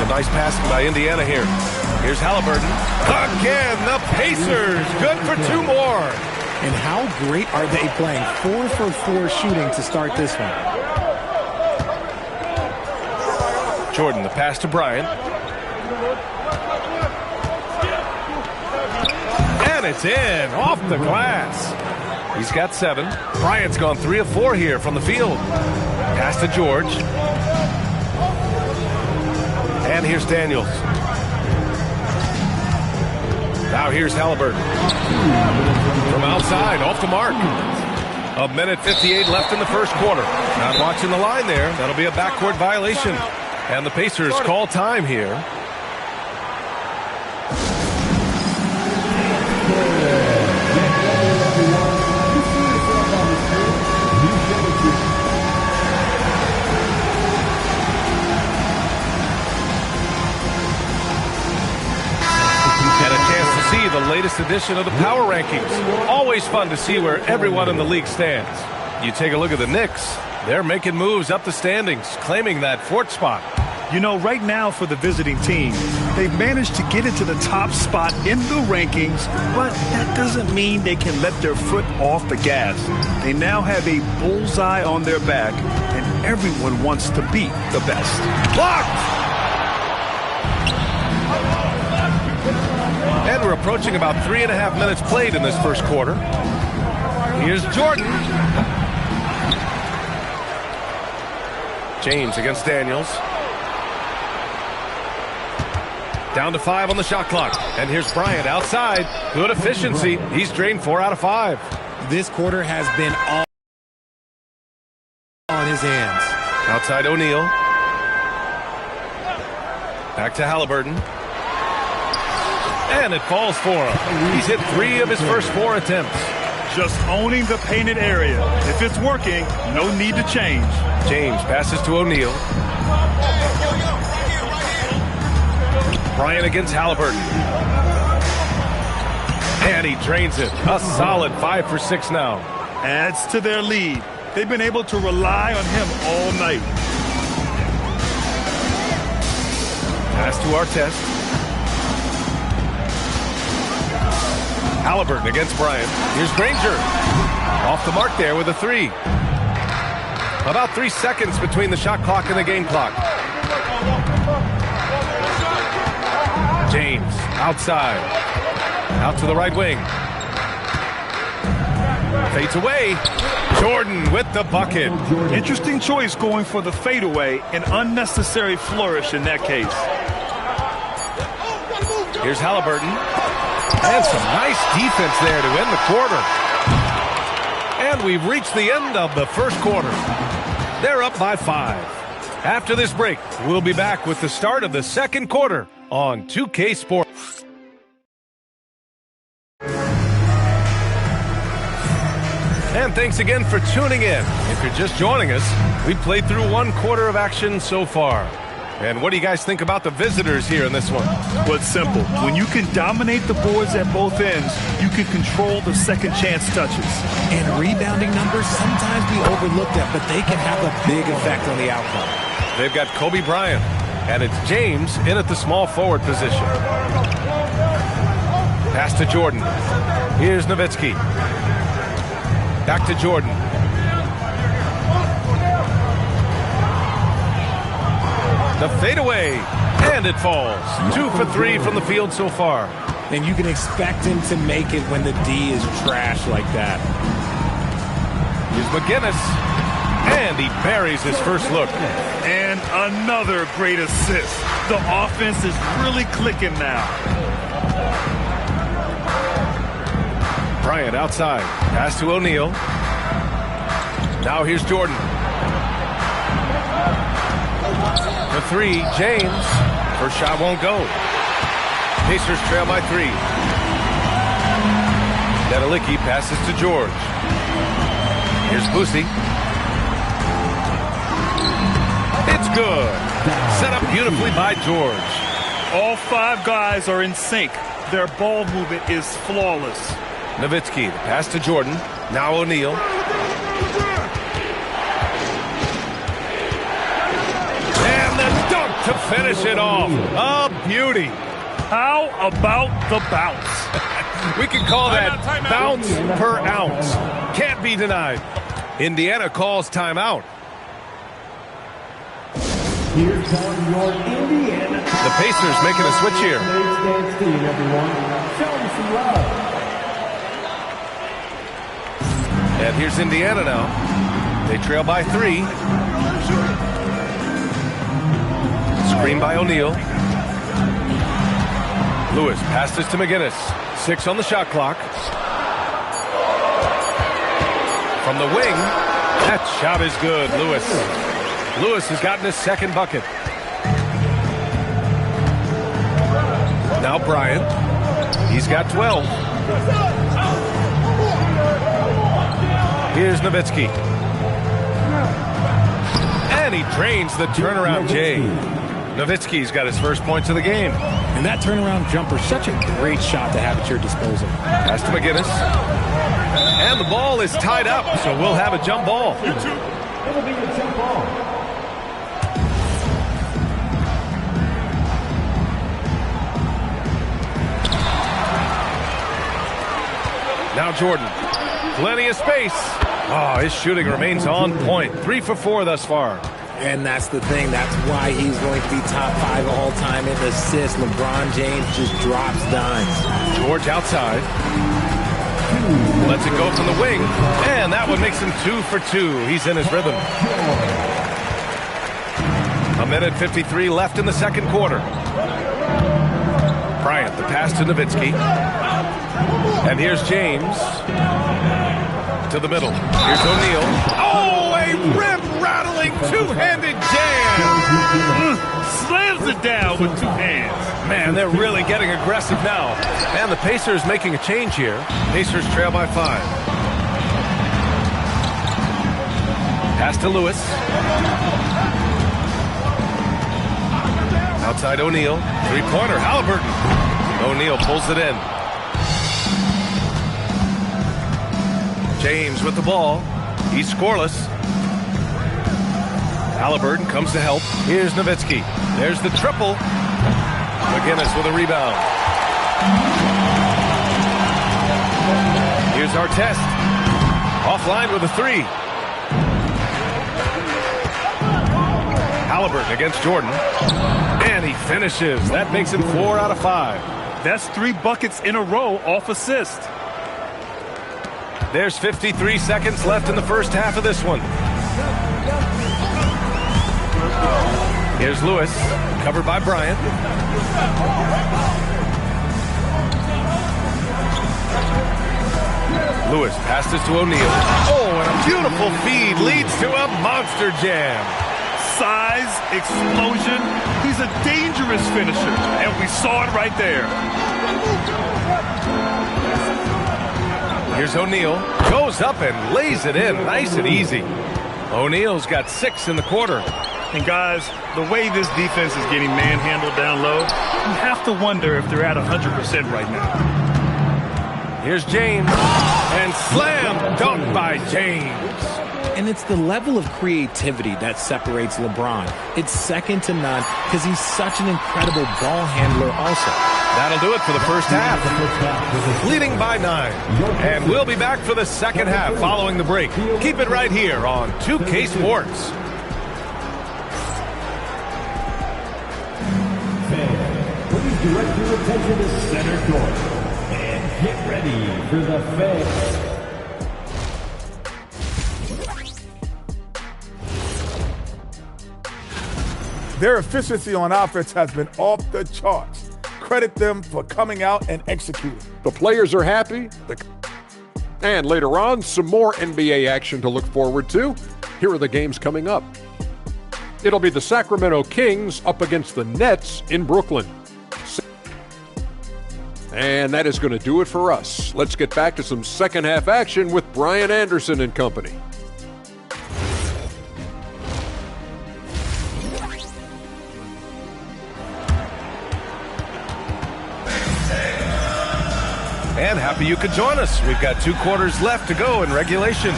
A nice passing by Indiana here. Here's Halliburton. Again, the Pacers. Good for 2 more. And how great are they playing? 4 for 4 shooting to start this one. Jordan, the pass to Bryant. And it's in, off the glass. He's got 7. Bryant's gone 3 of 4 here from the field. Pass to George. And here's Daniels. Now here's Halliburton. From outside, off the mark. 1:58 left in the first quarter. Not watching the line there. That'll be a backcourt violation. And the Pacers call time here. See the latest edition of the Power Rankings. Always fun to see where everyone in the league stands. You take a look at the Knicks. They're making moves up the standings, claiming that 4th spot. You know, right now for the visiting team, they've managed to get into the top spot in the rankings, but that doesn't mean they can let their foot off the gas. They now have a bullseye on their back, and everyone wants to beat the best. Blocked! And we're approaching about 3.5 minutes played in this first quarter. Here's Jordan. James against Daniels. Down to 5 on the shot clock. And here's Bryant outside. Good efficiency. He's drained 4 out of 5. This quarter has been all on his hands. Outside O'Neal. Back to Halliburton. And it falls for him. He's hit 3 of his first 4 attempts. Just owning the painted area. If it's working, no need to change. James passes to O'Neal. Bryant against Halliburton. And he drains it. A solid 5 for 6 now. Adds to their lead. They've been able to rely on him all night. Pass to Artest. Halliburton against Bryant. Here's Granger. Off the mark there with a 3. About 3 seconds between the shot clock and the game clock. James outside. Out to the right wing. Fades away. Jordan with the bucket. Interesting choice going for the fadeaway. An unnecessary flourish in that case. Here's Halliburton. And some nice defense there to end the quarter. And we've reached the end of the first quarter. They're up by 5. After this break, we'll be back with the start of the second quarter on 2K Sports. And thanks again for tuning in. If you're just joining us, we've played through 1 quarter of action so far. And what do you guys think about the visitors here in this one? Well, it's simple. When you can dominate the boards at both ends, you can control the second chance touches. And rebounding numbers sometimes be overlooked at, but they can have a big effect on the outcome. They've got Kobe Bryant, and it's James in at the small forward position. Pass to Jordan. Here's Nowitzki. Back to Jordan. The fadeaway, and it falls. 2 for 3 from the field so far. And you can expect him to make it when the D is trash like that. Here's McGinnis, and he buries his first look. And another great assist. The offense is really clicking now. Bryant outside. Pass to O'Neal. Now here's Jordan. The three, James. First shot won't go. Pacers trail by 3. Nedelicki passes to George. Here's Boosie. It's good. Set up beautifully by George. All 5 guys are in sync. Their ball movement is flawless. Nowitzki, the pass to Jordan. Now O'Neal. And the dunk to finish it off. A beauty. How about the bounce? We can call that bounce per ounce. Can't be denied. Indiana calls timeout. Here comes your Indiana. The Pacers making a switch here. Dance team, everyone. Show them some love. And here's Indiana now. They trail by 3. Screen by O'Neal. Lewis passes to McGinnis. 6 on the shot clock. From the wing. That shot is good, Lewis. Lewis has gotten his second bucket. Now Bryant. He's got 12. Here's Nowitzki. And he drains the turnaround J. Nowitzki's got his first points of the game. And that turnaround jumper, such a great shot to have at your disposal. Pass to McGinnis. And the ball is tied up, so we'll have a jump ball. It'll be a jump ball. Now Jordan. Plenty of space. Oh, his shooting remains on point. 3 for 4 thus far. And that's the thing. That's why he's going to be top 5 all-time in assists. LeBron James just drops dimes. George outside. Lets it go from the wing. And that one makes him 2 for 2. He's in his rhythm. 1:53 left in the second quarter. Bryant, the pass to Nowitzki. And here's James. To the middle. Here's O'Neal. Oh, a rim-rattling two-handed jam. Slams it down with 2 hands. Man, they're really getting aggressive now. And the Pacers making a change here. Pacers trail by 5. Pass to Lewis. Outside O'Neal. Three-pointer, Halliburton. O'Neal pulls it in. James with the ball. He's scoreless. Halliburton comes to help. Here's Nowitzki. There's the triple. McGinnis with a rebound. Here's Artest. Offline with a 3. Halliburton against Jordan. And he finishes. That makes him 4 out of 5. That's 3 buckets in a row off assist. There's 53 seconds left in the first half of this one. Here's Lewis, covered by Bryant. Lewis passes to O'Neal. Oh, and a beautiful feed leads to a monster jam. Size, explosion. He's a dangerous finisher, and we saw it right there. Here's O'Neal. Goes up and lays it in. Nice and easy. O'Neal's got 6 in the quarter. And guys, the way this defense is getting manhandled down low, you have to wonder if they're at 100% right now. Here's James. And slam dunk by James. And it's the level of creativity that separates LeBron. It's second to none because he's such an incredible ball handler also. That'll do it for the first half. Leading by 9. And we'll be back for the second half following the break. Keep it right here on 2K Sports. Please direct your attention to center court. And get ready for the fans. Their efficiency on offense has been off the charts. Credit them for coming out and executing. The players are happy. And later on, some more NBA action to look forward to. Here are the games coming up. It'll be the Sacramento Kings up against the Nets in Brooklyn. And that is going to do it for us. Let's get back to some second half action with Brian Anderson and company. And happy you could join us. We've got 2 quarters left to go in regulation.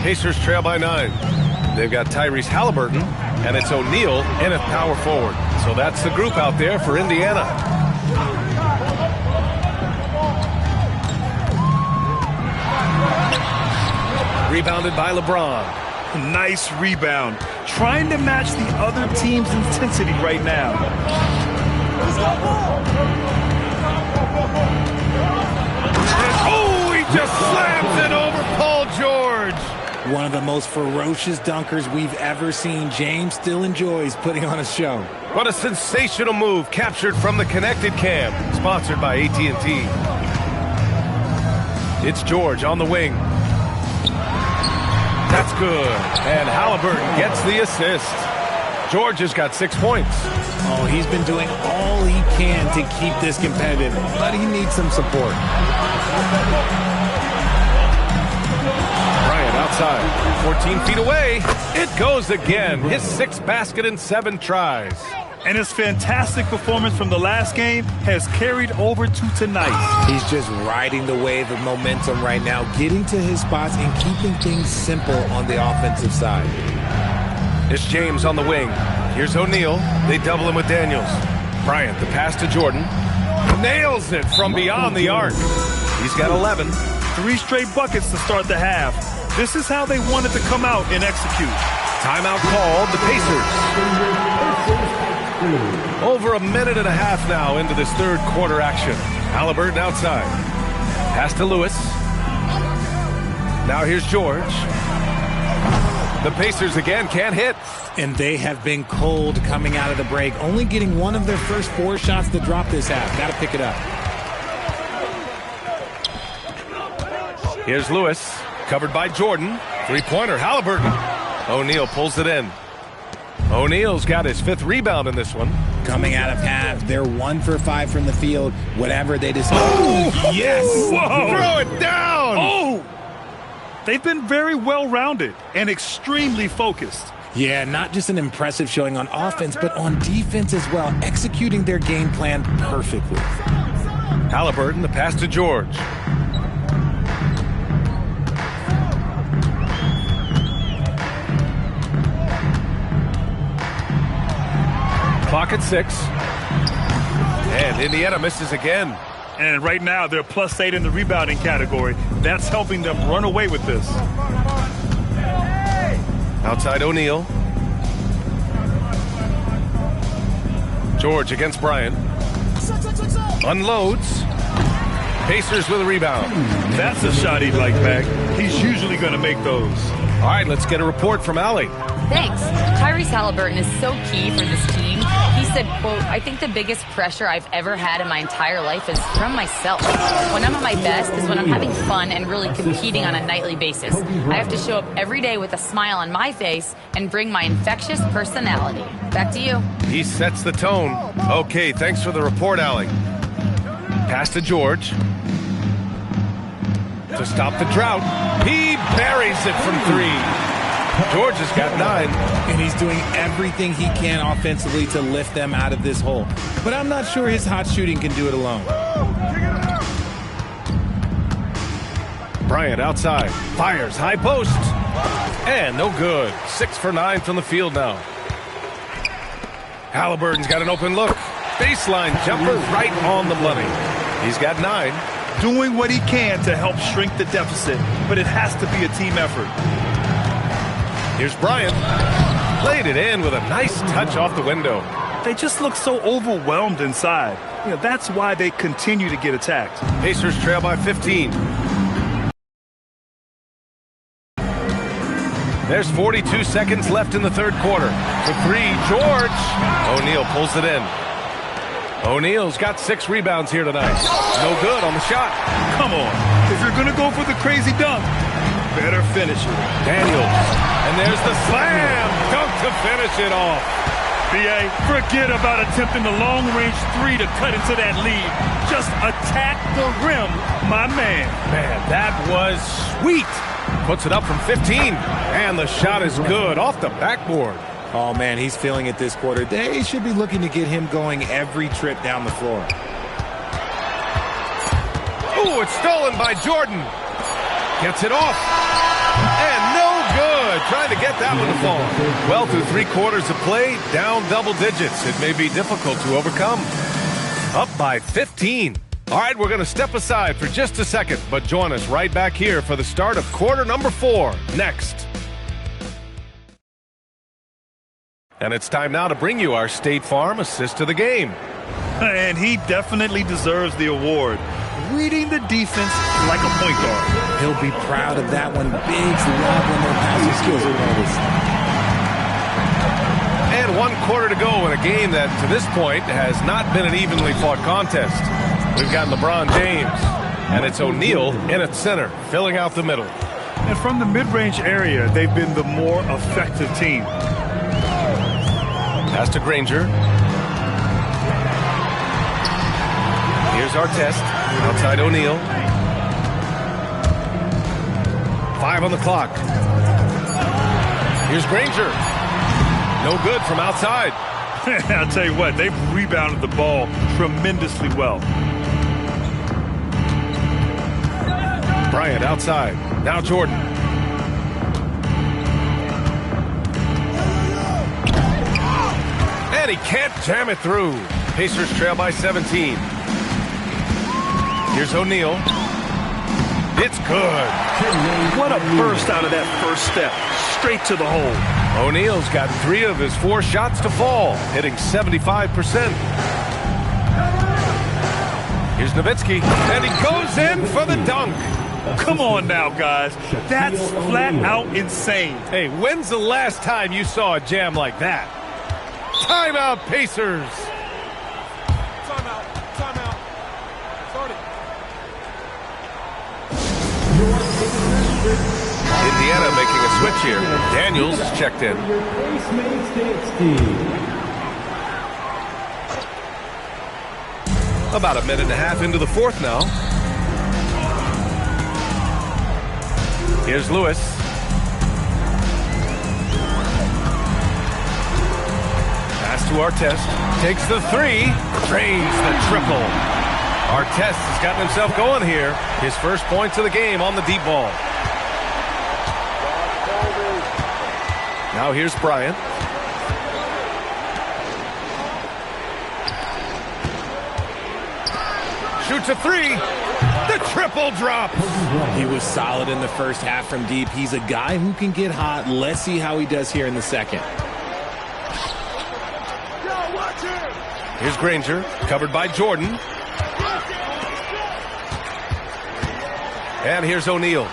Pacers trail by 9. They've got Tyrese Halliburton, and it's O'Neal in at power forward. So that's the group out there for Indiana. Rebounded by LeBron. Nice rebound. Trying to match the other team's intensity right now. Oh, he just slams it over Paul George. One of the most ferocious dunkers we've ever seen. James still enjoys putting on a show. What a sensational move captured from the Connected Cam, sponsored by AT&T. It's George on the wing. That's good. And Halliburton gets the assist. George has got 6 points. Oh, he's been doing all he can to keep this competitive, but he needs some support. Bryant outside, 14 feet away. It goes again. His 6th basket in 7 tries. And his fantastic performance from the last game has carried over to tonight. He's just riding the wave of momentum right now, getting to his spots and keeping things simple on the offensive side. It's James on the wing. Here's O'Neal. They double him with Daniels. Bryant, the pass to Jordan. Nails it from beyond the arc. He's got 11. 3 straight buckets to start the half. This is how they wanted to come out and execute. Timeout called, the Pacers. Over a minute and a half now into this 3rd quarter action. Halliburton outside. Pass to Lewis. Now here's George. The Pacers again can't hit. And they have been cold coming out of the break, only getting one of their first 4 shots to drop this half. Got to pick it up. Here's Lewis, covered by Jordan. 3-pointer, Halliburton. O'Neal pulls it in. O'Neal's got his 5th rebound in this one. Coming out of half, they're 1 for 5 from the field. Whatever they decide. Oh, yes! Whoa. Throw it down! Oh! They've been very well-rounded and extremely focused. Yeah, not just an impressive showing on offense, but on defense as well, executing their game plan perfectly. Halliburton, the pass to George. Clock at 6. And Indiana misses again. And right now, they're +8 in the rebounding category. That's helping them run away with this. Outside O'Neal. George against Bryant. Unloads. Pacers with a rebound. That's a shot he'd like back. He's usually going to make those. All right, let's get a report from Allie. Thanks. Tyrese Halliburton is so key for this team. He said, quote, "I think the biggest pressure I've ever had in my entire life is from myself. When I'm at my best is when I'm having fun and really competing on a nightly basis. I have to show up every day with a smile on my face and bring my infectious personality." Back to you. He sets the tone. Okay, thanks for the report, Allie. Pass to George. To stop the drought. He buries it from 3. George has got 9. And he's doing everything he can offensively to lift them out of this hole. But I'm not sure his hot shooting can do it alone. Bryant outside. Fires high post. And no good. 6 for 9 from the field now. Halliburton's got an open look. Baseline jumper right on the money. He's got 9. Doing what he can to help shrink the deficit, but it has to be a team effort. Here's Bryant. Played it in with a nice touch off the window. They just look so overwhelmed inside. That's why they continue to get attacked. Pacers trail by 15. There's 42 seconds left in the third quarter. For three, George. O'Neal pulls it in. O'Neal's got 6 rebounds here tonight. No good on the shot. Come on. If you're going to go for the crazy dunk, better finish it. Daniels. And there's the slam dunk to finish it off. B.A., forget about attempting the long-range 3 to cut into that lead. Just attack the rim, my man. Man, that was sweet. Puts it up from 15. And the shot is good off the backboard. Oh, man, he's feeling it this quarter. They should be looking to get him going every trip down the floor. Ooh, it's stolen by Jordan. Gets it off. And no good. Trying to get that one to fall. Well, through 3 quarters of play, down double digits. It may be difficult to overcome. Up by 15. All right, we're going to step aside for just a second, but join us right back here for the start of quarter number 4 next. And it's time now to bring you our State Farm assist of the game. And he definitely deserves the award. Reading the defense like a point guard. He'll be proud of that one. Bigs love when their passing skills are noticed. And 1 quarter to go in a game that, to this point, has not been an evenly fought contest. We've got LeBron James, and it's O'Neal in at center, filling out the middle. And from the mid-range area, they've been the more effective team. Pass to Granger. Here's our test. Outside O'Neal. 5 on the clock. Here's Granger. No good from outside. I'll tell you what, they've rebounded the ball tremendously well. Bryant outside. Now Jordan. And he can't jam it through. Pacers trail by 17. Here's O'Neal. It's good. What a burst out of that first step. Straight to the hole. O'Neal's got 3 of his 4 shots to fall, hitting 75%. Here's Nowitzki, and he goes in for the dunk. Come on now, guys. That's flat out insane. Hey, when's the last time you saw a jam like that? Timeout, Pacers. Timeout. Start it. Indiana making a switch here. Daniels is checked in. About a minute and a half into the 4th now. Here's Lewis. Pass to Artest. Takes the 3. Drains the triple. Artest has gotten himself going here. His first points of the game on the deep ball. Now here's Bryant. Shoots a 3. The triple drops. He was solid in the first half from deep. He's a guy who can get hot. Let's see how he does here in the second. Here's Granger, covered by Jordan. And here's O'Neal.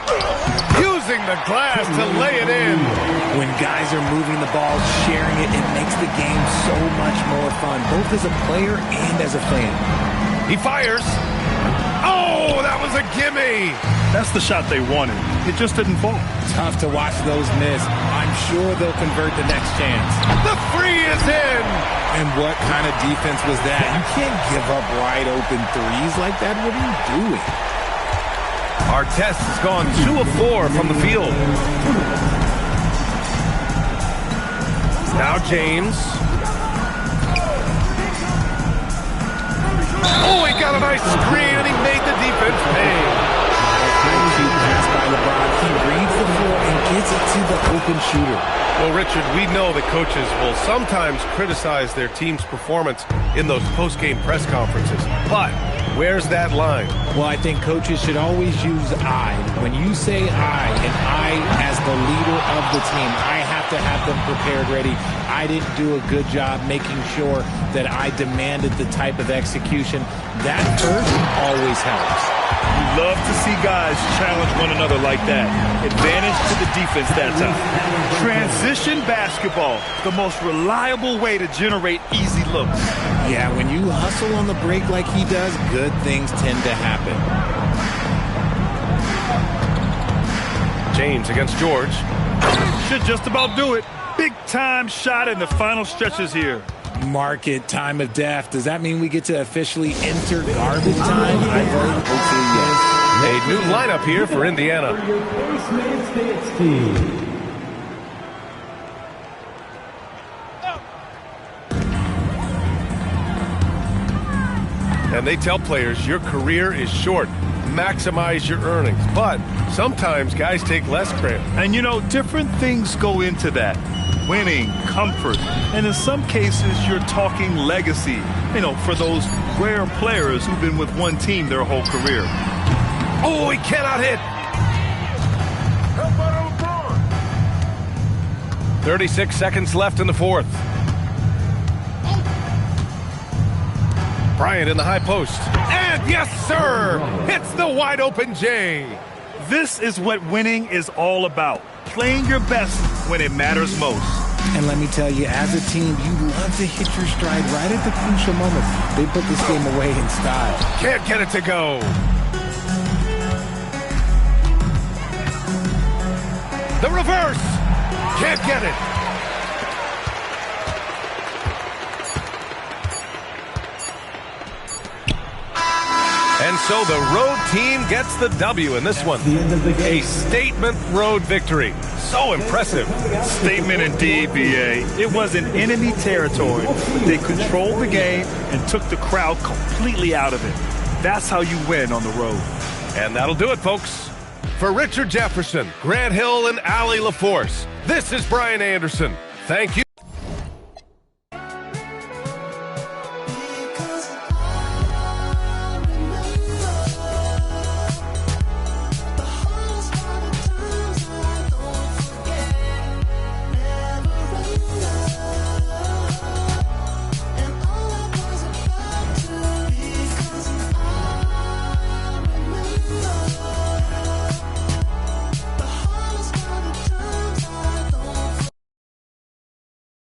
Using the glass to lay it in. When guys are moving the ball, sharing it, it makes the game so much more fun, both as a player and as a fan. He fires. Oh, that was a gimme. That's the shot they wanted. It just didn't fall. Tough to watch those miss. I'm sure they'll convert the next chance. The 3 is in. And what kind of defense was that? You can't give up wide open threes like that. What are you doing? Artest has gone 2 of 4 from the field. Now James. Oh, he got a nice screen, and he made the defense pay. Pass by LeBron. He reads the floor and gets it to the open shooter. Well, Richard, we know that coaches will sometimes criticize their team's performance in those post-game press conferences. But where's that line? Well, I think coaches should always use I. When you say I, and I as the leader of the team, I have to have them prepared ready. I didn't do a good job making sure that I demanded the type of execution. That first always helps. love to see guys challenge one another like that. Advantage to the defense that time. Transition basketball, the most reliable way to generate easy looks. Yeah, when you hustle on the break like he does, good things tend to happen. James against George. Should just about do it. Big time shot in the final stretches here. Mark it, time of death. Does that mean we get to officially enter garbage time? I vote hopefully yes. A new lineup here for Indiana. And they tell players your career is short. Maximize your earnings. But sometimes guys take less credit. And you know, different things go into that. Winning, comfort, and in some cases, you're talking legacy. You know, for those rare players who've been with one team their whole career. Oh, he cannot hit. 36 seconds left in the fourth. Bryant in the high post. And yes, sir! Hits the wide open J. This is what winning is all about. Playing your best when it matters most. And let me tell you, as a team, you love to hit your stride right at the crucial moments. They put this game away in style. Can't get it to go. The reverse. Can't get it. And so the road team gets the W in this one. A statement road victory. So impressive. Statement indeed, BA. It was in enemy territory, but they controlled the game and took the crowd completely out of it. That's how you win on the road. And that'll do it, folks. For Richard Jefferson, Grant Hill, and Allie LaForce, this is Brian Anderson. Thank you.